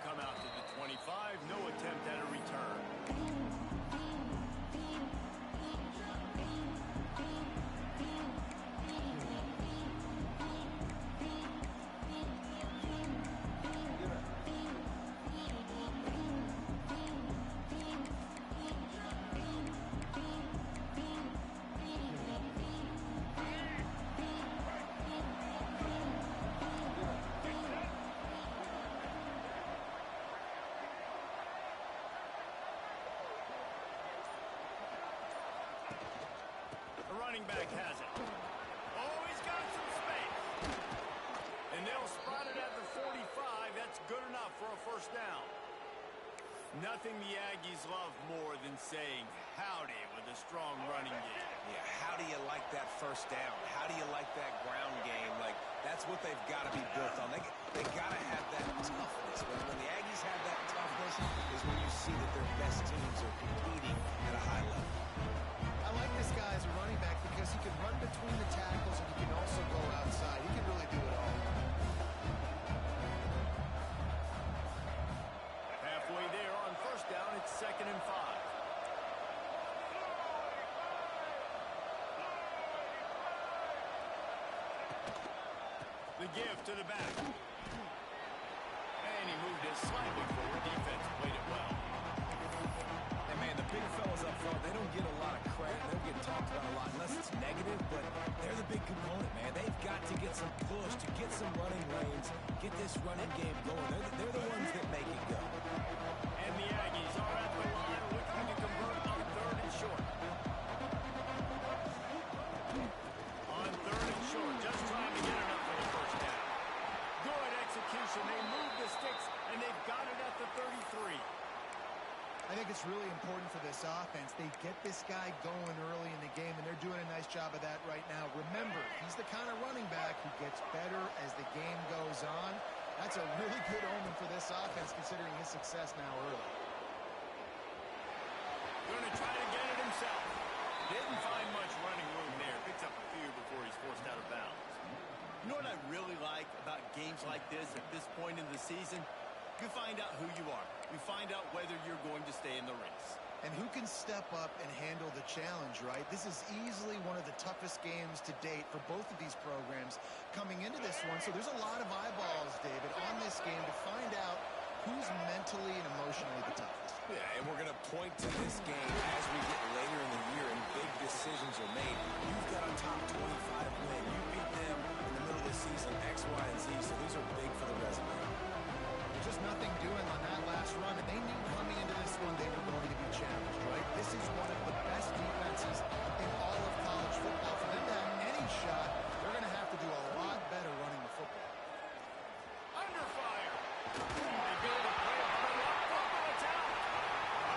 come out to the 25. No attempt at a return. The running back has it. Oh, he's got some space. And they'll spot it at the 45. That's good enough for a first down. Nothing the Aggies love more than saying howdy with a strong running game. Yeah, how do you like that first down? How do you like that ground game? Like, that's what they've got to be built on. They got to have that toughness. When the Aggies have that toughness is when you see that their best teams are competing at a high level. I like this guy as a running back because he can run between the tackles and he can also go outside. He can really do it all. Halfway there on first down, it's 2nd and 5. The give to the back. And he moved it slightly forward. Defense played it well. And man, the big fellas up front, they don't get a lot of credit. They don't get talked about a lot unless it's negative, but they're the big component, man. They've got to get some push, to get some running lanes, get this running game going. They're the ones that make it go. And the Aggies are at the line looking to convert on 3rd and short. On 3rd and short, just trying to get enough for the first down. Good execution. They move the sticks, and they've got it at the 33. I think it's really important for this offense. They get this guy going early in the game, and they're doing a nice job of that right now. Remember, he's the kind of running back who gets better as the game goes on. That's a really good omen for this offense, considering his success now early. Going to try to get it himself. Didn't find much running room there. Picks up a few before he's forced out of bounds. You know what I really like about games like this at this point in the season? You find out who you are. You find out whether you're going to stay in the race. And who can step up and handle the challenge, right? This is easily one of the toughest games to date for both of these programs coming into this one. So there's a lot of eyeballs, David, on this game to find out who's mentally and emotionally the toughest. Yeah, and we're going to point to this game as we get later in the year and big decisions are made. You've got a top 25 win. You beat them in the middle of the season, X, Y, and Z, so these are big for the resume. Just nothing doing on that last run, and they knew coming into this one they were going to be challenged, right? This is one of the best defenses in all of college football. For them to have any shot, they're going to have to do a lot better running the football. Under fire. They go to play it for the up football. It's out.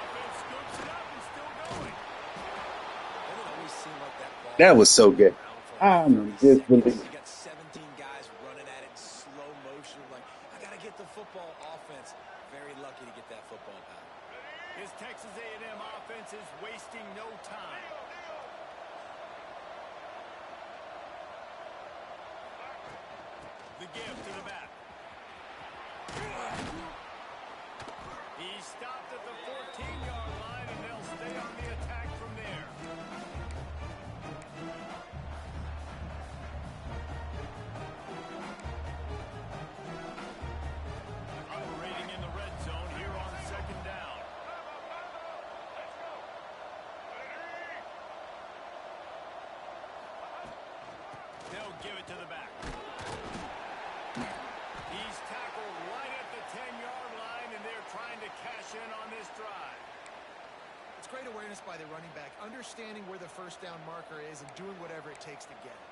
Offense scoops it up and still going. Doesn't always seem like that ball. That was so good. I'm just believing. You got 17 guys running at it in slow motion. Like, I got to get the football. Offense, very lucky to get that football back. His Texas A&M offense is wasting no time. The give to the back. He's stopped at the 14-yard line, and they'll stay on the attack from there. Operating in the red zone here on 2nd down. They'll give it to the back. He's tackled right at the 10-yard line, and they're trying to cash in on this drive. It's great awareness by the running back, understanding where the first down marker is and doing whatever it takes to get it.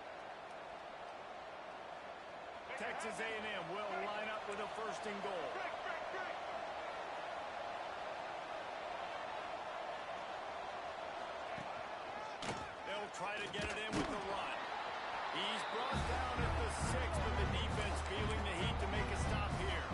Texas A&M will line up with a 1st and goal. They'll try to get it in with the run. He's brought down at the 6, but the defense feeling the heat to make a stop here.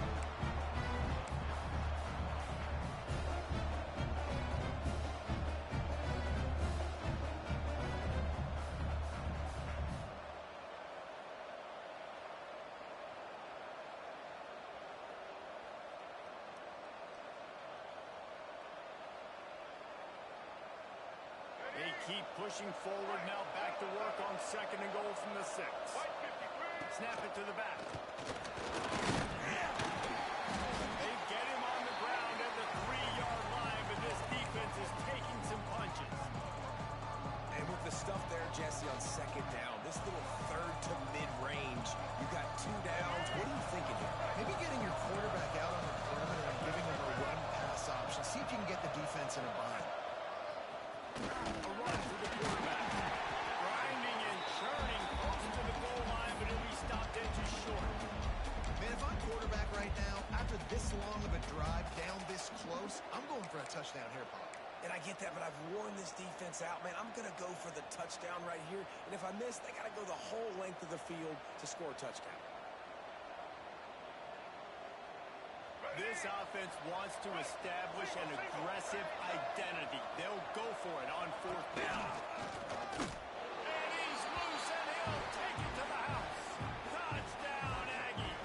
keep pushing forward now. Back to work on 2nd and goal from the 6. Snap it to the back. They get him on the ground at the 3-yard line, but this defense is taking some punches. And with the stuff there, Jesse, on 2nd down, this little 3rd to mid-range, you got 2 downs. What are you thinking here? Maybe getting your quarterback out on the perimeter and giving him a run-pass option. See if you can get the defense in a bind. A run for the quarterback. Grinding and churning close to the goal line, but he'll be stopped in just short. Man, if I'm quarterback right now, after this long of a drive down this close, I'm going for a touchdown here, Paul. And I get that, but I've worn this defense out, man. I'm going to go for the touchdown right here. And if I miss, they got to go the whole length of the field to score a touchdown. This offense wants to establish an aggressive identity. They'll go for it on 4th down. And he's loose, and he'll take it to the house. Touchdown, Aggie.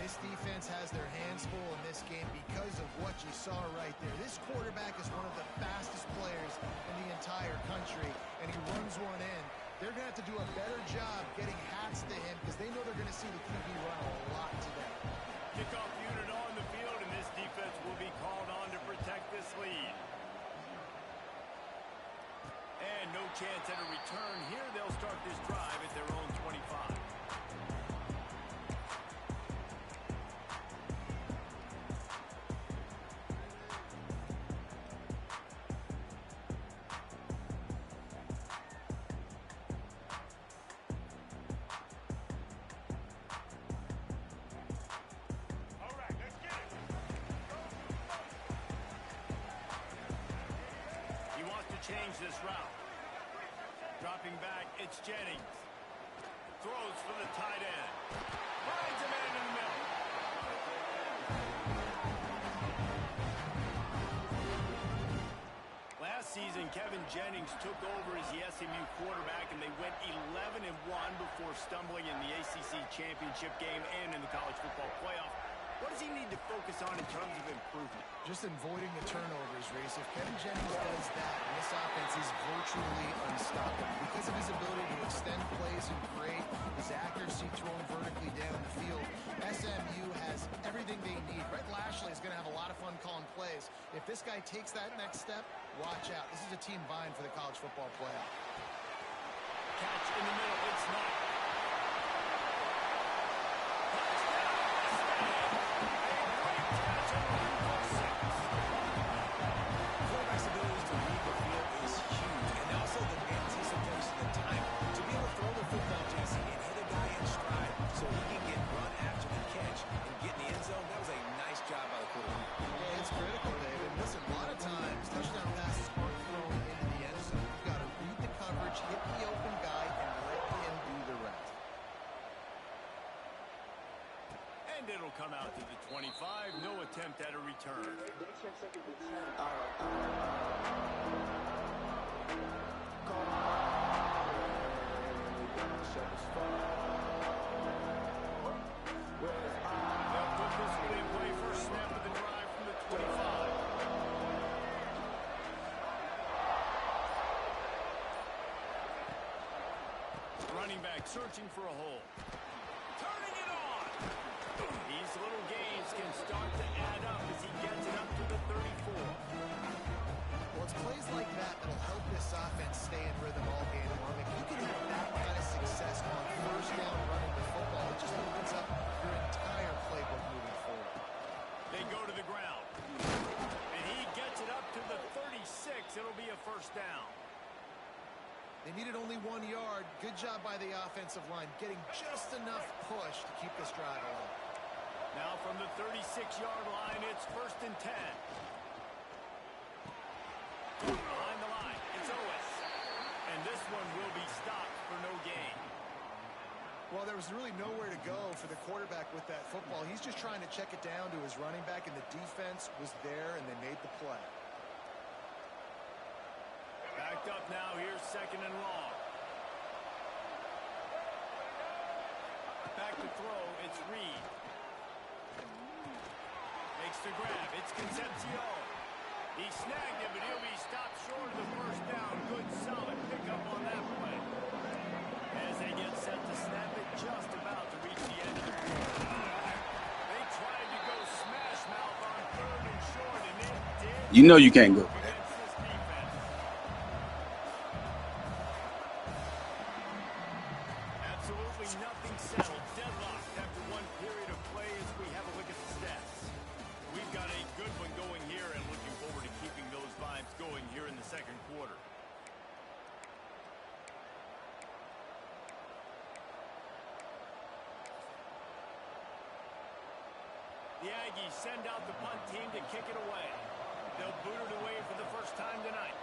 This defense has their hands full in this game because of what you saw right there. This quarterback is one of the fastest players in the entire country, and he runs one in. They're going to have to do a better job getting hats to him because they know they're going to see the QB run a lot today. Kickoff unit on the field, and this defense will be called on to protect this lead. And no chance at a return here. They'll start this drive at their own 25. Change this route. Dropping back, it's Jennings. Throws for the tight end. Finds a man in the middle. Last season, Kevin Jennings took over as the SMU quarterback, and they went 11-1 before stumbling in the ACC championship game and in the college football playoff. What does he need to focus on in terms of improvement? Just avoiding the turnovers, Reese. If Kevin Jennings does that, this offense is virtually unstoppable because of his ability to extend plays and create his accuracy throwing vertically down the field. SMU has everything they need. Brett Lashley is going to have a lot of fun calling plays. If this guy takes that next step, watch out. This is a team vying for the college football playoff. Catch in the middle. It's not. Quarterback's ability to read the field is huge, and also the anticipation, the time to be able to throw the football, Jesse, and hit a guy in stride so he can get run after the catch and get in the end zone. That was a nice job by the quarterback. Yeah, it's critical, David. Listen, a lot of times touchdown passes aren't thrown into the end zone. You've got to read the coverage, hit the open guy, and let him do the rest. And it'll come out to the 25. No attempt at a return. They'll put this one in play. First snap of the drive from the 25. Running back searching for a hole. Turning it on. These little gains can start to add up as he gets it up to the 34. Well, it's plays like that that'll help this offense stay in rhythm all game long. If you can have that kind of success on first down running the football, it just opens up your entire playbook moving forward. They go to the ground. And he gets it up to the 36. It'll be a first down. They needed only 1 yard. Good job by the offensive line, getting just enough push to keep this drive alive. Now from the 36-yard line, it's 1st and 10. Behind the line, it's Owens. And this one will be stopped for no gain. Well, there was really nowhere to go for the quarterback with that football. He's just trying to check it down to his running back, and the defense was there, and they made the play. Backed up now, here's 2nd and long. Back to throw, it's Reed. Makes the grab, it's Concepcion. He snagged it, but he'll be stopped short of the first down. Good, solid pickup on that play. As they get set to snap it, just about to reach the end of the field. They tried to go smash mouth on 3rd and short, and it did. You know you can't go for that. Against this defense. Absolutely nothing settled. Deadlocked after one period of play as we have a look at the stats. We've got a good one going here and looking forward to keeping those vibes going here in the second quarter. The Aggies send out the punt team to kick it away. They'll boot it away for the first time tonight.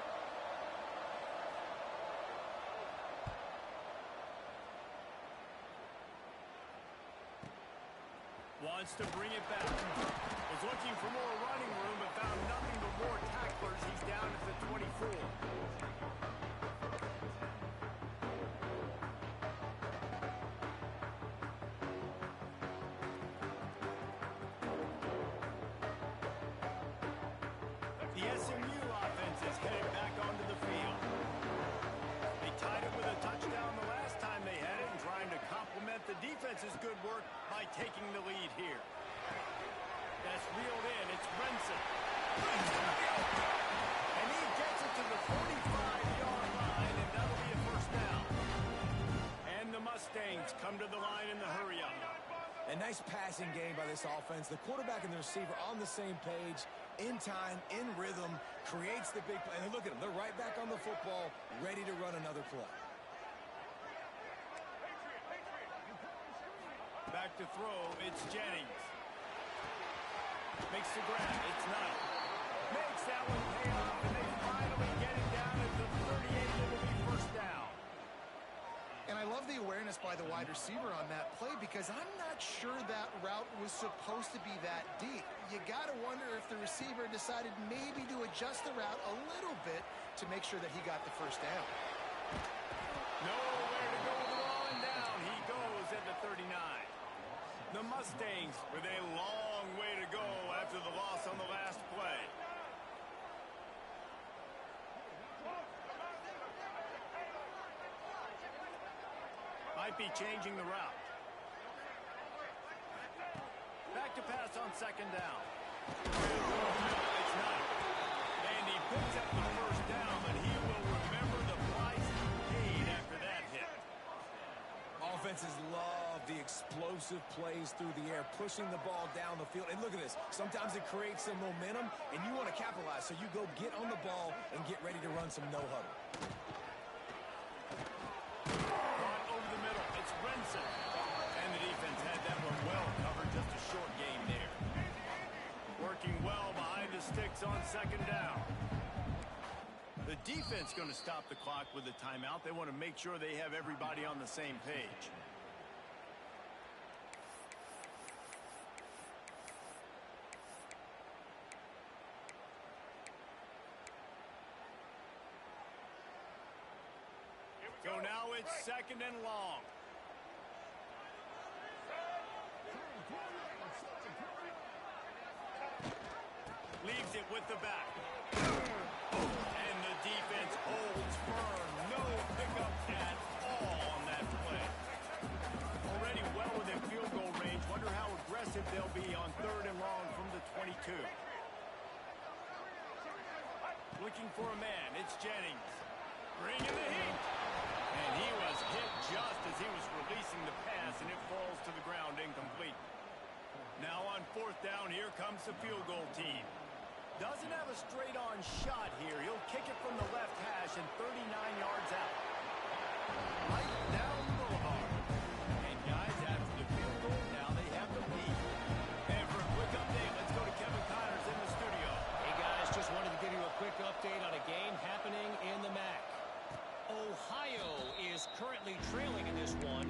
Wants to bring it back. Was looking for more running room, but found nothing but more tacklers. He's down at the 24. The SMU offense is headed back onto the field. They tied it with a touchdown the last time they had it and trying to complement the defense's good work by taking the lead here. That's reeled in. It's Renson. And he gets it to the 45-yard line, and that'll be a first down. And the Mustangs come to the line in the hurry-up. A nice passing game by this offense. The quarterback and the receiver on the same page, in time, in rhythm, creates the big play. And look at them. They're right back on the football, ready to run another play. Back to throw, it's Jennings. Makes the grab, it's not. Makes that one pay off, and they finally get it down at the 38. It'll be first down. And I love the awareness by the wide receiver on that play because I'm not sure that route was supposed to be that deep. You got to wonder if the receiver decided maybe to adjust the route a little bit to make sure that he got the first down. Nowhere to go with the ball and down. He goes at the 39. The Mustangs with a long way to go after the loss on the last play. Might be changing the route. Back to pass on second down. It's not. And he picks up the first down, but he will remember the price he paid after that hit. Offenses love the explosive plays through the air, pushing the ball down the field. And look at this. Sometimes it creates some momentum, and you want to capitalize. So you go get on the ball and get ready to run some no-huddle. Over the middle, it's Renson. And the defense had that one well covered, just a short game there. Working well behind the sticks on second down. The defense going to stop the clock with a timeout. They want to make sure they have everybody on the same page. So now it's second and long. Leaves it with the back. And the defense holds firm. No pickup at all on that play. Already well within field goal range. Wonder how aggressive they'll be on third and long from the 22. Looking for a man. It's Jennings. Bringing the heat. And he was hit just as he was releasing the pass, and it falls to the ground incomplete. Now on fourth down, here comes the field goal team. Doesn't have a straight-on shot here. He'll kick it from the left hash and 39 yards out. Right down the boulevard. And guys, after the field goal, now they have the lead. And for a quick update, let's go to Kevin Connors in the studio. Hey guys, just wanted to give you a quick update on a game happening in the MAC. Ohio is currently trailing in this one,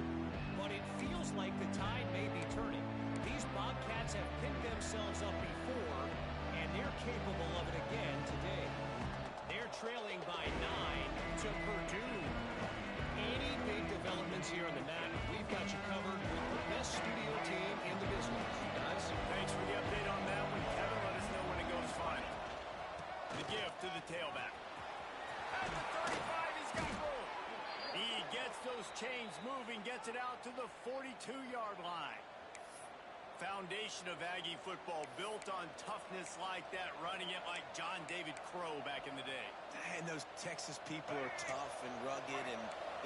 but it feels like the tide may be turning. These Bobcats have picked themselves up before, and they're capable of it again today. They're trailing by 9 to Purdue. Any big developments here in the MAC, we've got you covered with the best studio team in the business. Guys? Thanks for the update on that one, Kevin. Let us know when it goes final. those chains moving, gets it out to the 42-yard line. Foundation of Aggie football built on toughness like that, running it like John David Crow back in the day. And those Texas people are tough and rugged, and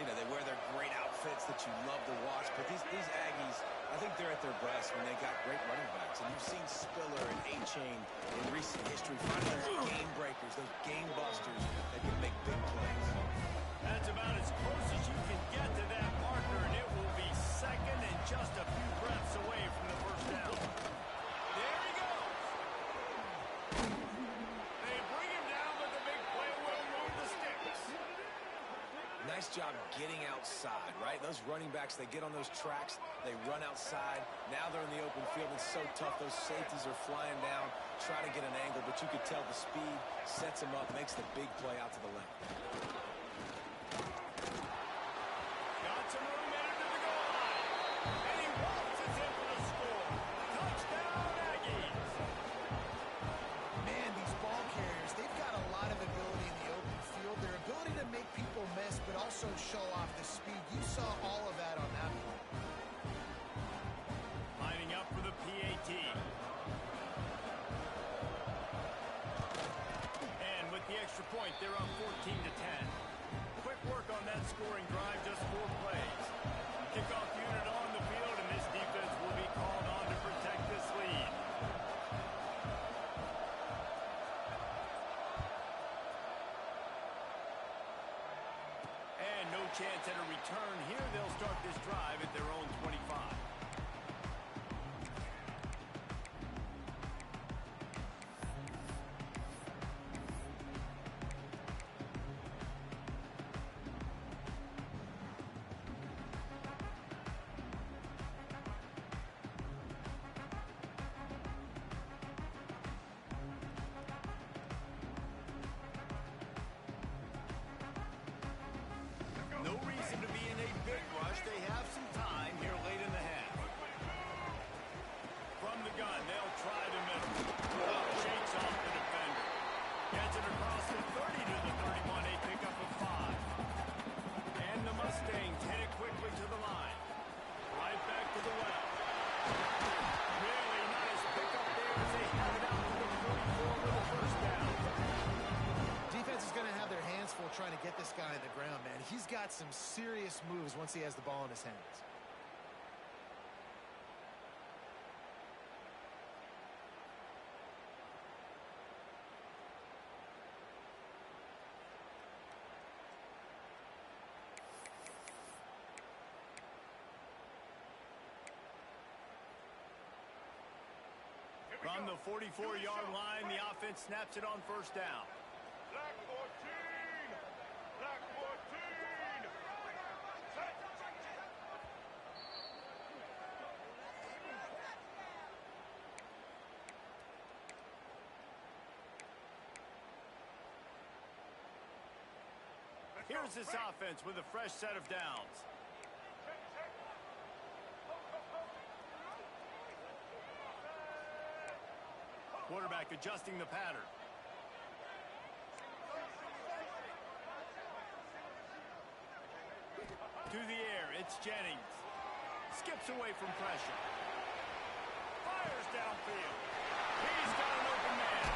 they wear their great outfits that you love to watch. But these Aggies, I think they're at their best when they got great running backs. And you've seen Spiller and A-Chain in recent history finding those game breakers, those game busters that can make big plays. That's about as close as you can get to that marker, and it will be second and just a few breaths away from the first down. There he goes. They bring him down, but the big play will move the sticks. Nice job getting outside, right? Those running backs, they get on those tracks, they run outside. Now they're in the open field. It's so tough. Those safeties are flying down, try to get an angle, but you could tell the speed sets them up, makes the big play out to the left. Got some room into the goal line. And he walks it in for the score. Touchdown, Aggies. Man, these ball carriers, they've got a lot of ability in the open field. Their ability to make people miss, but also show off the speed. You saw all of that on that play. Lining up for the PAT. And with the extra point, they're up 14-10. Quick work on that scoring drive, just 4 plays. Kickoff unit on the field, and this defense will be called on to protect this lead. And no chance at a return here. They'll start this drive at their own 25. No reason to be in a big rush. They have some time here late in the half. From the gun, they'll try the middle. Shakes off the defender. Gets it across the 30 to the 31. A pickup of 5. And the Mustangs hit it quickly to the line. Right back to the left. Really nice pickup there as they have it out to the 44 with a first down. Defense is going to have their hands full trying to get this guy on the ground, man. He's got some serious moves once he has the ball in his hands. From the 44-yard line, the offense snaps it on first down. Black 14! Black 14! Set! Here's this offense with a fresh set of downs. Quarterback adjusting the pattern. To the air, it's Jennings. Skips away from pressure. Fires downfield. He's got an open man.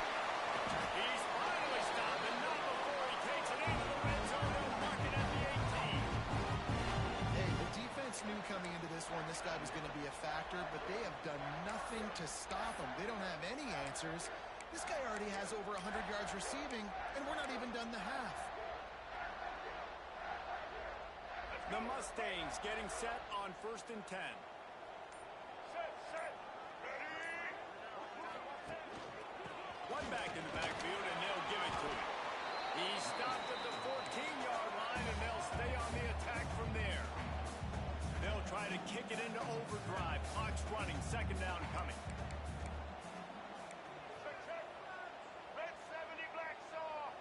He's finally stopped, and not before he takes it into the red zone. They'll mark it at the 18. Hey, the defense knew coming into this one this guy was going to be a factor, but they have done nothing to stop him. They don't have any answers. This guy already has over 100 yards receiving, and we're not even done the half. The Mustangs getting set on 1st and 10. Set! Set! Ready! One back in the backfield, and they'll give it to him. He stopped at the 14-yard line, and they'll stay on the attack from there. They'll try to kick it into overdrive. Clock's running. Second down coming. Check! Red 70 Black Saw!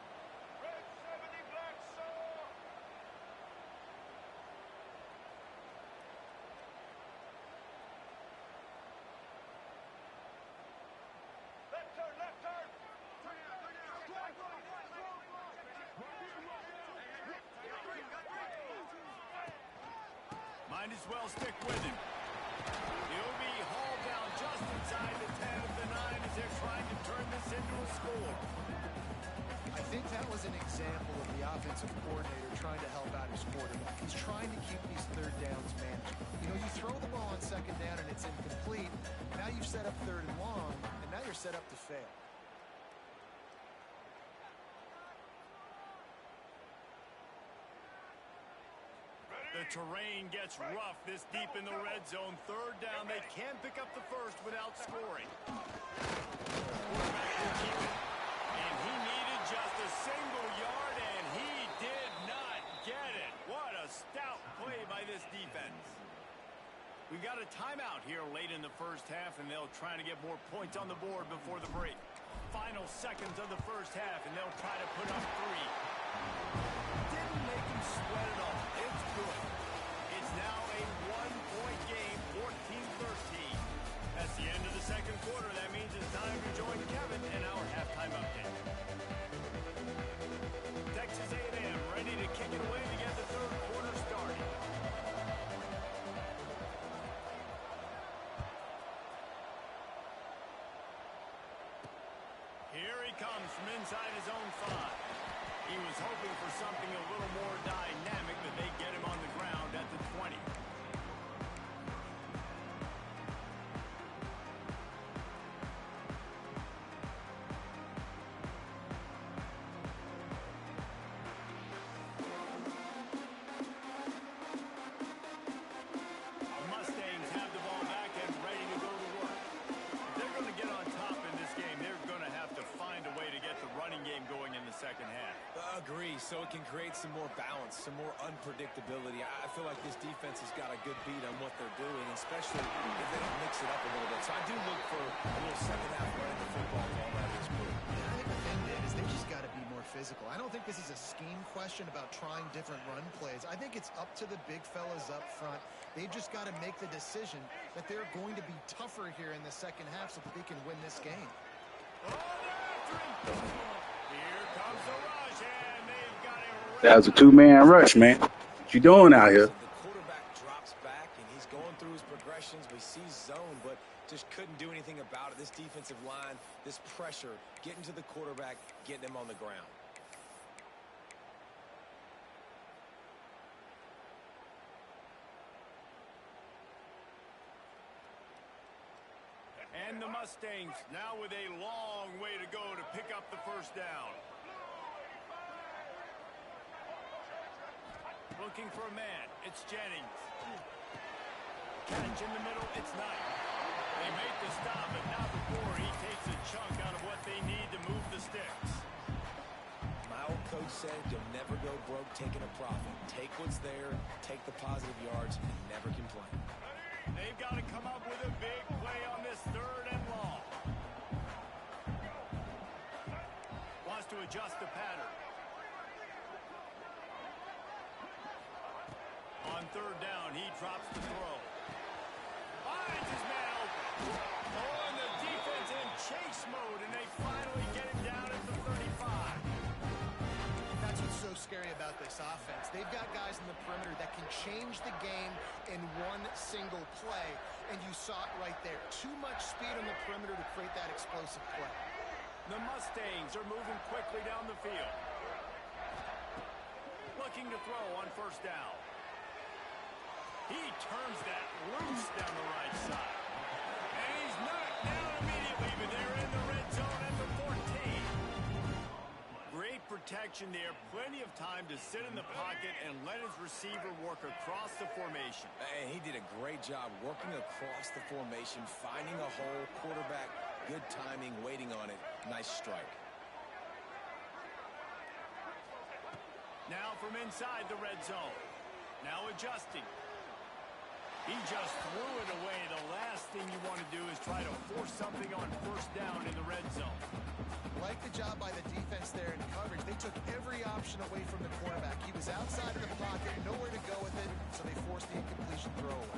Red 70 Black Saw! Left turn! Left turn! Might as well stick with him. He'll be hauled down just inside the 10 of the 9 as they're trying to turn this into a score. I think that was an example of the offensive coordinator trying to help out his quarterback. He's trying to keep these third downs manageable. You know, you throw the ball on second down and it's incomplete. Now you've set up third and long, and now you're set up to fail. The terrain gets rough this deep in the red zone. Third down, they can pick up the first without scoring. Quarterback will keep it. And he needed just a single yard, and he did not get it. What a stout play by this defense. We've got a timeout here late in the first half, and they'll try to get more points on the board before the break. Final seconds of the first half, and they'll try to put up 3. Didn't make him sweat at all. It's good. It's now a 1-point game, 14-13. That's the end of the second quarter. That means it's time to join Kevin in our halftime update. Texas A&M ready to kick it away to get the third quarter started. Here he comes from inside his own 5. He was hoping for something a little more dynamic, but they get him on the ground at the 20. The Mustangs have the ball back and ready to go to work. If they're going to get on top in this game, they're going to have to find a way to get the running game going in the second half. Agree, so it can create some more balance, some more unpredictability. I feel like this defense has got a good beat on what they're doing, especially if they don't mix it up a little bit. So I do look for a little second half running the football ball out of this group. Yeah, I think the thing is they just got to be more physical. I don't think this is a scheme question about trying different run plays. I think it's up to the big fellas up front. They've just got to make the decision that they're going to be tougher here in the second half so that they can win this game. Oh, they're after him. Here comes the rush, and they've got him right. That was a 2-man rush, man. What you doing out here? The quarterback drops back, and he's going through his progressions. We see zone, but just couldn't do anything about it. This defensive line, this pressure, getting to the quarterback, getting him on the ground. And the Mustangs now with a long way to go to pick up the first down. Looking for a man. It's Jennings. Catch in the middle. It's Knight. They make the stop, but not before he takes a chunk out of what they need to move the sticks. My old coach said you'll never go broke taking a profit. Take what's there, take the positive yards, and never complain. They've got to come up with a big play on this third and long. Wants to adjust the pattern. On third down, he drops the throw. Finds his man open. Oh, and the defense in chase mode, and they finally get him down at the 35. That's what's so scary about this offense. They've got guys in the perimeter that can change the game in one single play, and you saw it right there. Too much speed on the perimeter to create that explosive play. The Mustangs are moving quickly down the field. Looking to throw on first down. He turns that loose down the right side. And he's knocked down immediately, but they're in the red zone at the 14. Great protection there. Plenty of time to sit in the pocket and let his receiver work across the formation. And he did a great job working across the formation, finding a hole, quarterback, good timing, waiting on it. Nice strike. Now from inside the red zone. Now adjusting. He just threw it away. The last thing you want to do is try to force something on first down in the red zone. Like the job by the defense there in coverage. They took every option away from the quarterback. He was outside of the pocket, nowhere to go with it, so they forced the incompletion throw away.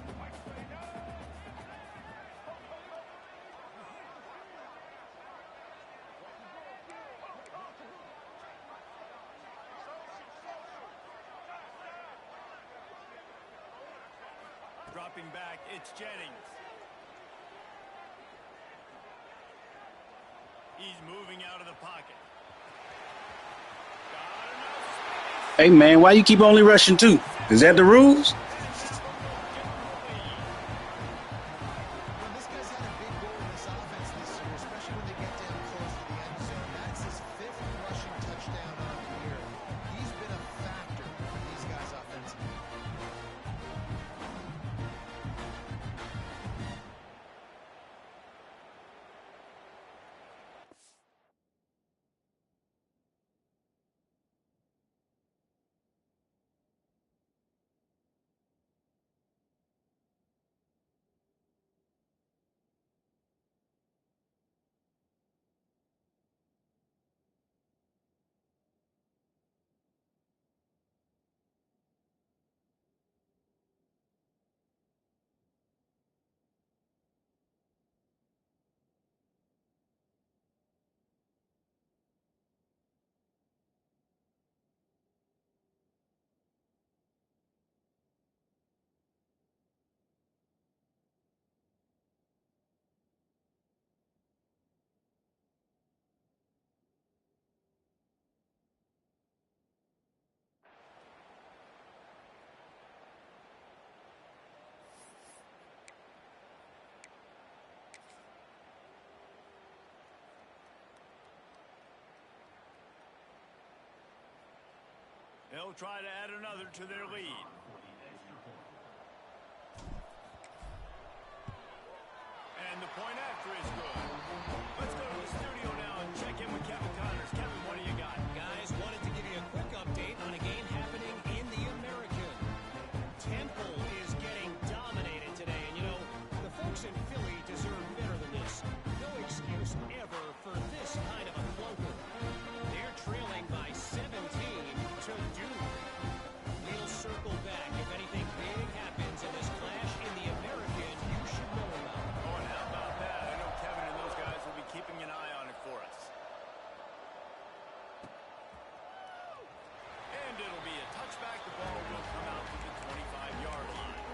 Dropping back, it's Jennings. He's moving out of the pocket. Got enough space. Hey, man, why you keep only rushing two? Is that the rules? Well, this guy's had a big role in this offense this year, especially when they get down close to the end zone. That's his 5th rushing touchdown on the year. He's been a factor for these guys offensively. They'll try to add another to their lead. And the point after is good. Let's go to the studio now and check in with Kevin Connors. Kevin, what do you got? Guys, wanted to give you a quick update on a game happening in the American. Temple is getting dominated today. And, you know, the folks in Philly deserve better than this. No excuse ever for this kind of a clunker. They're trailing by 17 to Duke. They'll circle back. If anything big happens in this clash in the American, you should know about it. Oh, and how about that? I know Kevin and those guys will be keeping an eye on it for us. And it'll be a touchback. The ball will come out to the 25-yard line.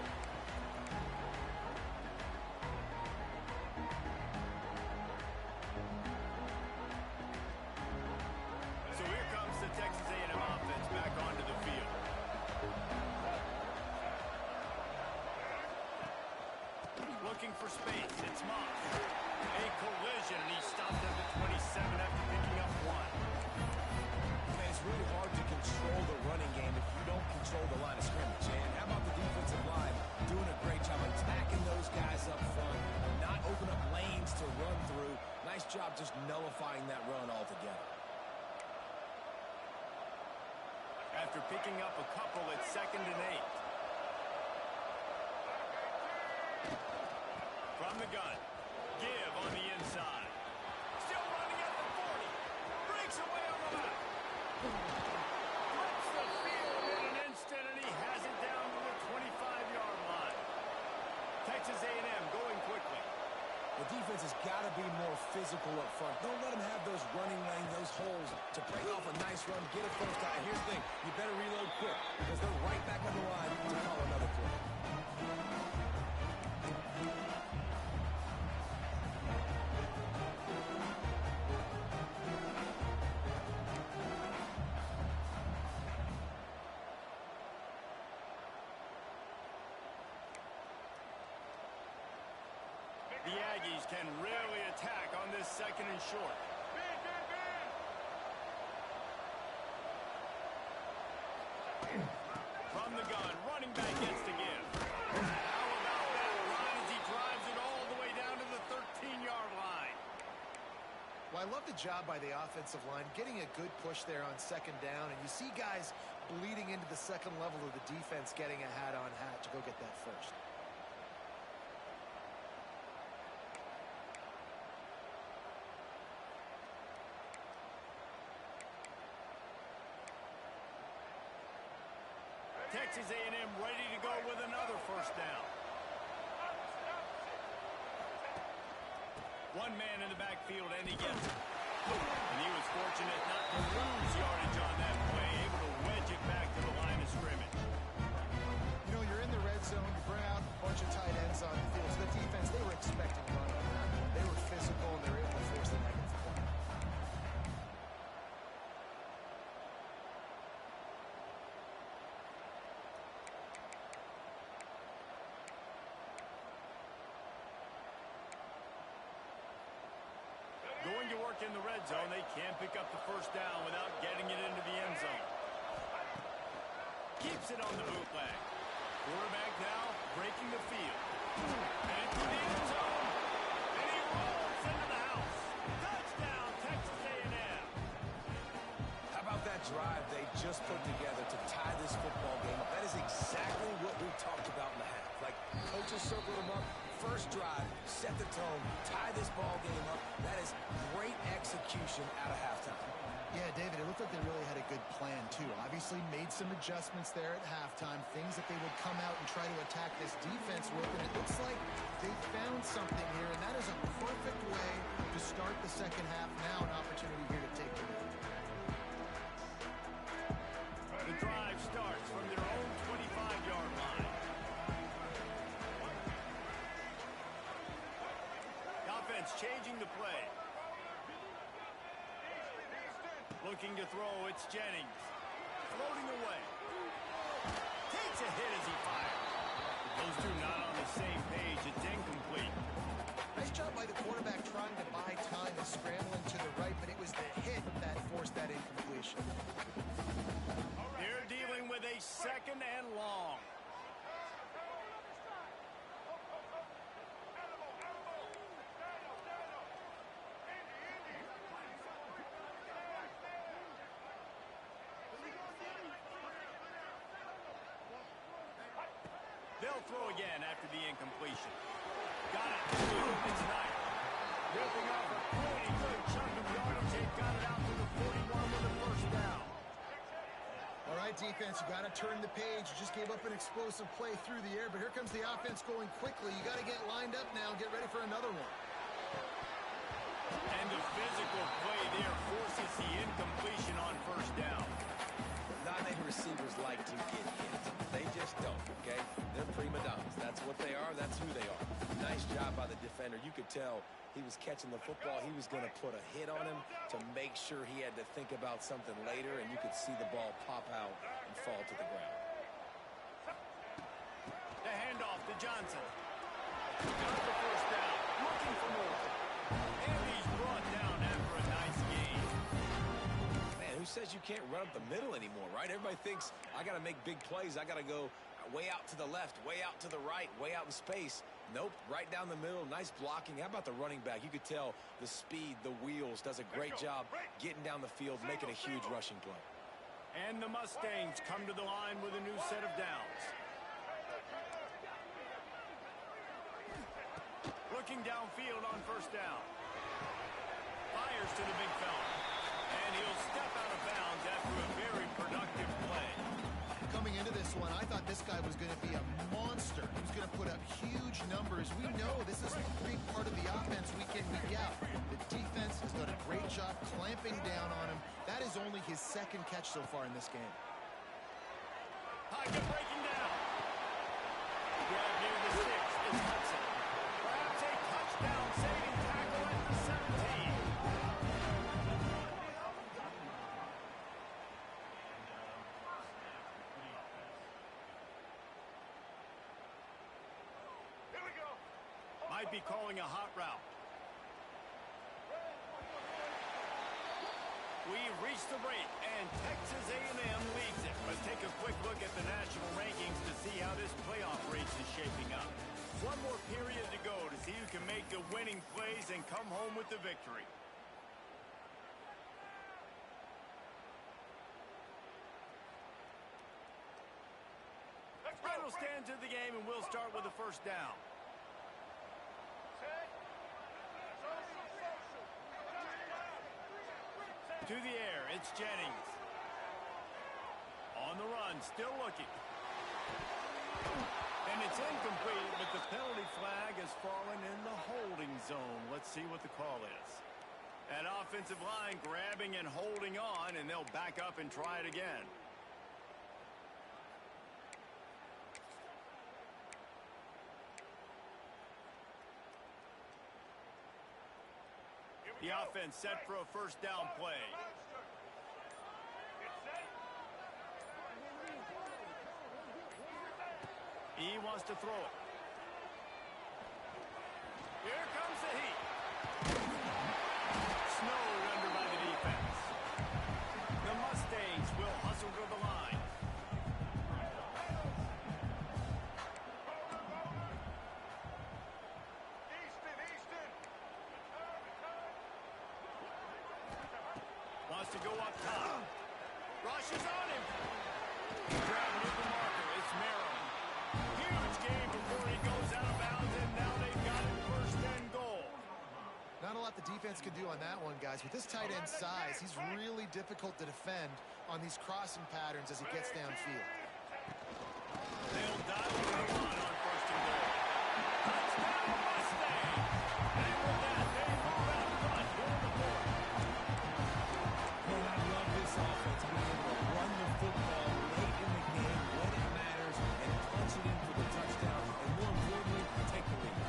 So here comes the Texas A&M offense back onto the field. Looking for space. It's Moss. A collision, and he stopped at the 27 after picking up 1. Man, it's really hard to control the running game if you don't control the line of scrimmage. And how about the defensive line doing a great job attacking those guys up front, not open up lanes to run through. Nice job just nullifying that run altogether. After picking up a couple, it's 2nd and 8. From the gun. Give on the inside. Still running at the 40. Breaks away on the left. Flips the field in an instant, and he has it down to the 25-yard line. Texas A&M going quickly. The defense has got to be more physical up front. Don't let them have those running lanes, those holes to break off a nice run, get a first down. Here's the thing, you better reload quick because they're right back on the line to call another play. The Aggies can really attack on this 2nd and short. From the gun, running back gets to give. How about that run as he drives it all the way down to the 13-yard line? Well, I love the job by the offensive line, getting a good push there on 2nd down, and you see guys bleeding into the 2nd level of the defense getting a hat-on-hat to go get that first. Texas A&M ready to go with another first down. One man in the backfield, and he gets it. And he was fortunate not to lose yardage on that play, able to wedge it back to the line of scrimmage. You know, you're in the red zone, you bring out the bunch of tight ends on the field. So the defense, they were expecting run on that one. They were physical, and they were able to force the negative play. Going to work in the red zone. They can't pick up the first down without getting it into the end zone. Keeps it on the bootleg. Quarterback now breaking the field. And into the end zone. And he rolls into the house. Touchdown, Texas A&M. How about that drive they just put together to tie this football game up? That is exactly what we talked about in the half. Like, coaches circled them up. First drive, set the tone, tie this ball game up. That is great execution out of halftime. Yeah, David, it looked like they really had a good plan, too. Obviously made some adjustments there at halftime, things that they would come out and try to attack this defense with, and it looks like they found something here, and that is a perfect way to start the second half. Now an opportunity here to take the lead. The drive starts from their own 25-yard line. The offense changing the play. Looking to throw, it's Jennings. Floating away. Takes a hit as he fires. Those two not on the same page. It's incomplete. Nice job by the quarterback trying to buy time and scrambling to the right, but it was the hit that forced that incompletion. They're dealing with a second and long. They'll throw again after the incompletion. Got it. It's nice. Ripping off a pretty good chunk of yardage. They've got it out to the 41 with a first down. All right, defense, you got to turn the page. You just gave up an explosive play through the air, but here comes the offense going quickly. You got to get lined up now and get ready for another one. And the physical play there forces the incompletion on first down. Non-native receivers like to get hit. They just don't, okay? They're prima donnas. That's what they are. That's who they are. Nice job by the defender. You could tell he was catching the football. He was going to put a hit on him to make sure he had to think about something later, and you could see the ball pop out and fall to the ground. The handoff to Johnson. Got the first down. Looking for more. And he's brought down after a nice game. Man, who says you can't run up the middle anymore, right? Everybody thinks, I got to make big plays. I got to go way out to the left, way out to the right, way out in space. Nope, right down the middle. Nice blocking. How about the running back? You could tell the speed, the wheels, does a great job getting down the field, making a huge rushing play. And the Mustangs come to the line with a new set of downs. Looking downfield on first down. Fires to the big fella. And he'll step out of bounds after a very productive play. Coming into this one, I thought this guy was going to be a monster. He was going to put up huge numbers. We know this is a big part of the offense week in, week out. The defense has done a great job clamping down on him. That is only his second catch so far in this game. Pocket breaking down. Grab near the 6 is Hudson. Perhaps a touchdown saving tackle at the 17. Here we go. Might be calling a hot route. We've reached the break, and Texas A&M leads it. Let's take a quick look at the national rankings to see how this playoff race is shaping up. One more period to go to see who can make the winning plays and come home with the victory. Final stands of the game, and we'll start with the first down. To the air, it's Jennings. On the run, still looking. And it's incomplete, but the penalty flag has fallen in the holding zone. Let's see what the call is. That offensive line grabbing and holding on, and they'll back up and try it again. The offense set for a first down play. He wants to throw it. Here comes the heat. Snowed under by the defense. The Mustangs will hustle to the line. Wants to go up top. Rushes on him. Grabbing at the marker. It's Merrill. Huge game before he goes out of bounds, and now they've got it first and goal. Not a lot the defense can do on that one, guys. With this tight end size, he's really difficult to defend on these crossing patterns as he gets downfield. They'll dial it on first and goal. Touchdown Mustang! And with that, they move out front here on the board. Man, I love this offense being able to run the football late in the game when it matters and punch it in for the touchdown, and more importantly, take the lead.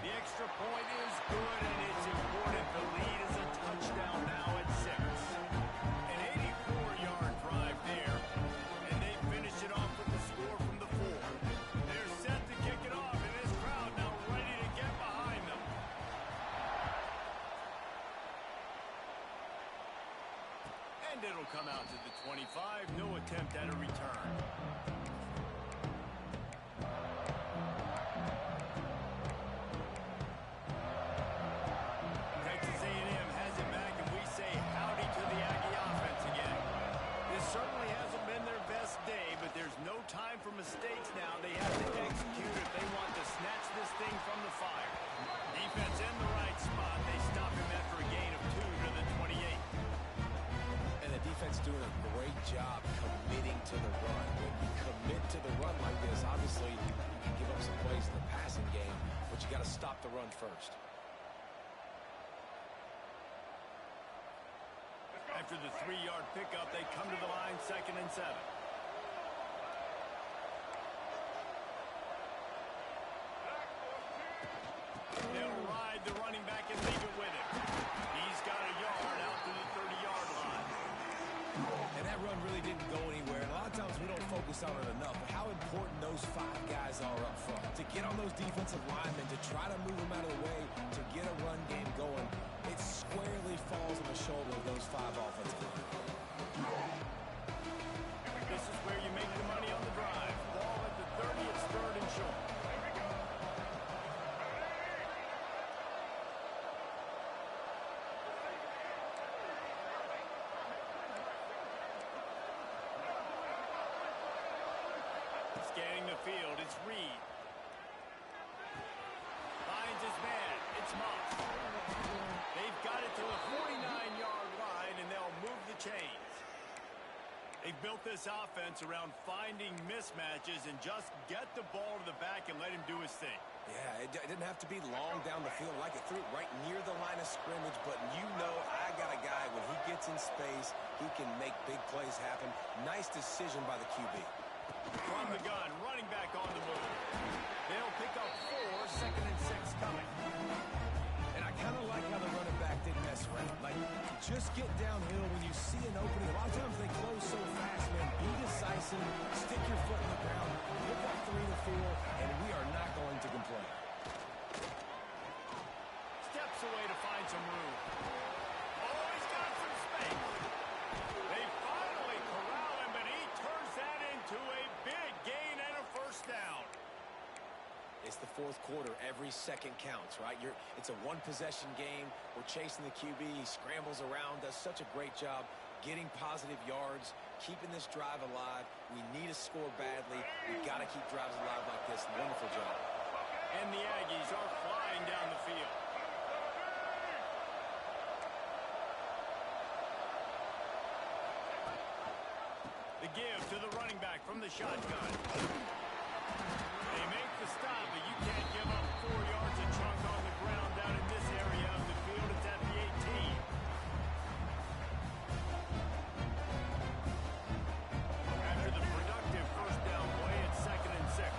The extra point is good, and it's important. The lead is a touchdown now at 6. An 84-yard drive there, and they finish it off with the score from the 4. They're set to kick it off, and this crowd now ready to get behind them. And it'll come out to the 25. No attempt at a return. Texas A&M has it back, and we say howdy to the Aggie offense again. This certainly hasn't been their best day, but there's no time for mistakes now. They have to execute if they want to snatch this thing from the fire. Defense in the right spot. They stop him after a gain of 2 to the 28. And the defense doing a great job committing to the run. When you commit to the run like this, obviously you can give up some plays in the passing game, but you got to stop the run first. After the 3-yard pickup, they come to the line 2nd and 7. They'll ride the running back and leave it with him. He's got a yard out to the 30-yard line. And that run really didn't go anywhere. And a lot of times we don't focus on it enough, but how important those 5 guys are up front. To get on those defensive linemen, to try to move them out of the way, to get a run game going, it squarely falls on the shoulder of those 5 offensive linemen. This is where you make the money on the drive. Ball at the 30, it's 3rd and short. Scanning the field, it's Reed. Finds his man, it's Moss. They've got it to the 49-yard line, and they'll move the chains. They've built this offense around finding mismatches and just get the ball to the back and let him do his thing. Yeah, it didn't have to be long down the field. Like it threw it right near the line of scrimmage, but you know I got a guy, when he gets in space, he can make big plays happen. Nice decision by the QB. From the gun, running back on the move. They'll pick up 4, 2nd and 6 coming. And I kind of like how the running back didn't mess around. Like, just get downhill when you see an opening. A lot of times they close so fast, man. Be decisive, stick your foot in the ground, pick up 3 to 4, and we are not going to complain. Steps away to find some room. Oh, he's got some space. They finally corral him, but he turns that into a big gain and a first down. It's the 4th quarter. Every second counts, right? It's a one-possession game. We're chasing the QB. He scrambles around, does such a great job getting positive yards, keeping this drive alive. We need to score badly. We've got to keep drives alive like this. Wonderful job. And the Aggies are flying down the field. The give to the running back from the shotgun. They make the stop, but you can't give up 4 yards a chunk on the ground down in this area of the field. It's at the 18. After the productive first down play, it's 2nd and 6.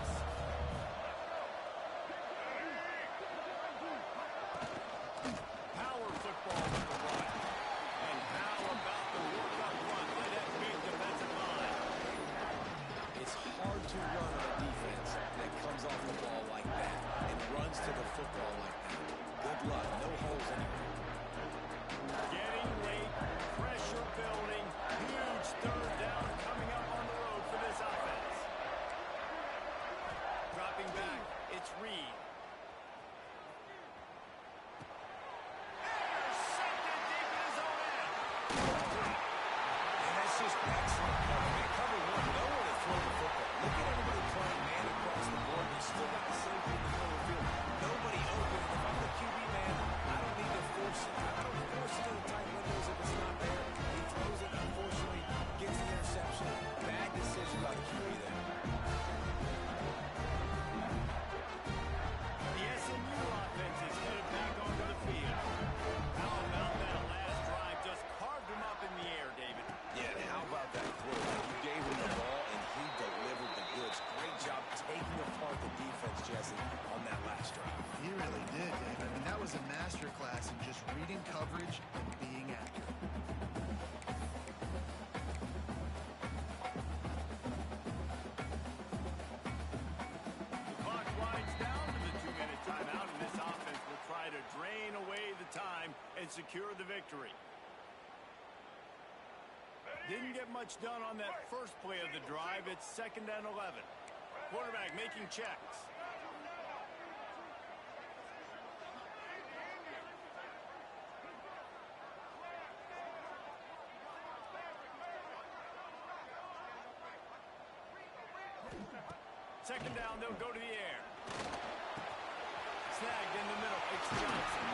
And that's just excellent cover. Man, cover one, nowhere to throw the football. Look at everybody playing man across the board. They still got the safety in the middle of the field. Nobody open. If I'm the QB, man, I don't need to force it. I don't force it to the tight windows if it's not there. He throws it, unfortunately, gets the interception. Bad decision by the QB there. The SMU offense is headed back onto the field. How about that last drive? Just carved him up in the air, David. Yeah, and how about that quarterback? You gave him the ball, and he delivered the goods. Great job taking apart the defense, Jesse, on that last drive. He really did, Dave. I mean, that was a masterclass in just reading coverage and being accurate. The clock winds down to the 2-minute timeout, and this offense will try to drain away the time and secure the victory. Didn't get much done on that first play of the drive. It's 2nd and 11. Quarterback making checks. Second down, they'll go to the air. Snagged in the middle. It's Johnson.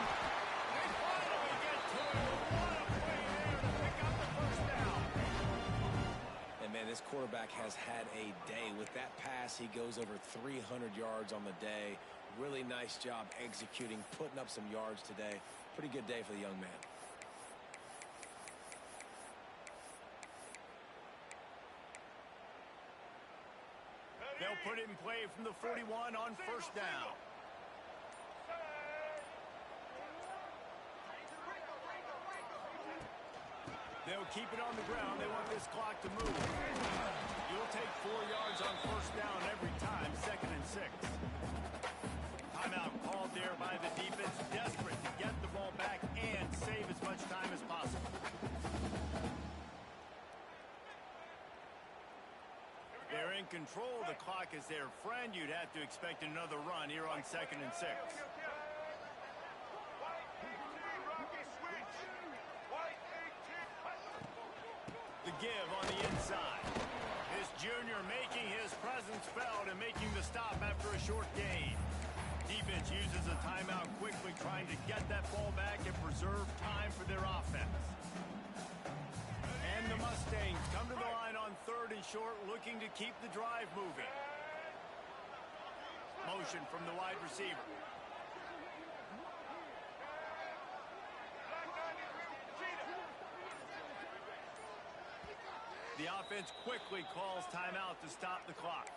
They finally get to it. What a play there to pick up the first down. And, man, this quarterback has had a day. With that pass, he goes over 300 yards on the day. Really nice job executing, putting up some yards today. Pretty good day for the young man. They'll put it in play from the 41 on first down. They'll keep it on the ground. They want this clock to move. You'll take 4 yards on first down every time, 2nd and 6. Timeout called there by the defense, desperate to get the ball back and save as much time as possible. They're in control. The clock is their friend. You'd have to expect another run here on 2nd and 6. The give on the inside. This junior making his presence felt and making the stop after a short gain. Defense uses a timeout quickly, trying to get that ball back and preserve time for their offense. And the Mustangs come to the line on 3rd and short, looking to keep the drive moving. Motion from the wide receiver. The offense quickly calls timeout to stop the clock.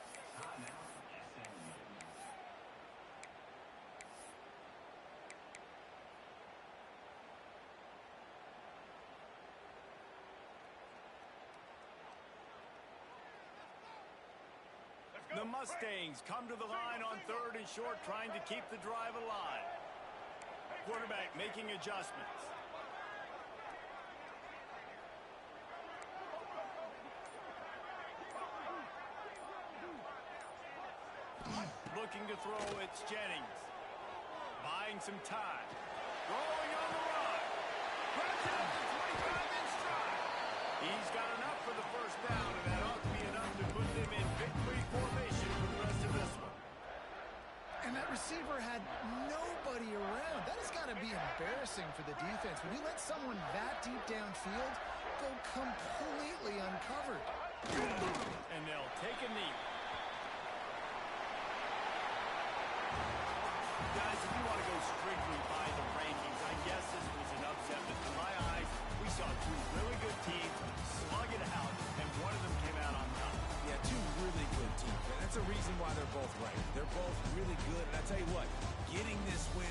The Mustangs come to the line on 3rd and short, trying to keep the drive alive. Quarterback making adjustments. Looking to throw, it's Jennings. Buying some time. Rolling on the run. Grabs it up to 25 in stride. He's got enough for the first down, and that ought to be enough to put them in victory formation for the rest of this one. And that receiver had nobody around. That has got to be embarrassing for the defense. When you let someone that deep downfield go completely uncovered. And they'll take a knee. Guys, if you want to go strictly by the rankings, I guess this was an upset. But to my eyes, we saw 2 really good teams slug it out, and one of them came out on top. Yeah, 2 really good teams. And that's a reason why they're both ranked. They're both really good. And I tell you what, getting this win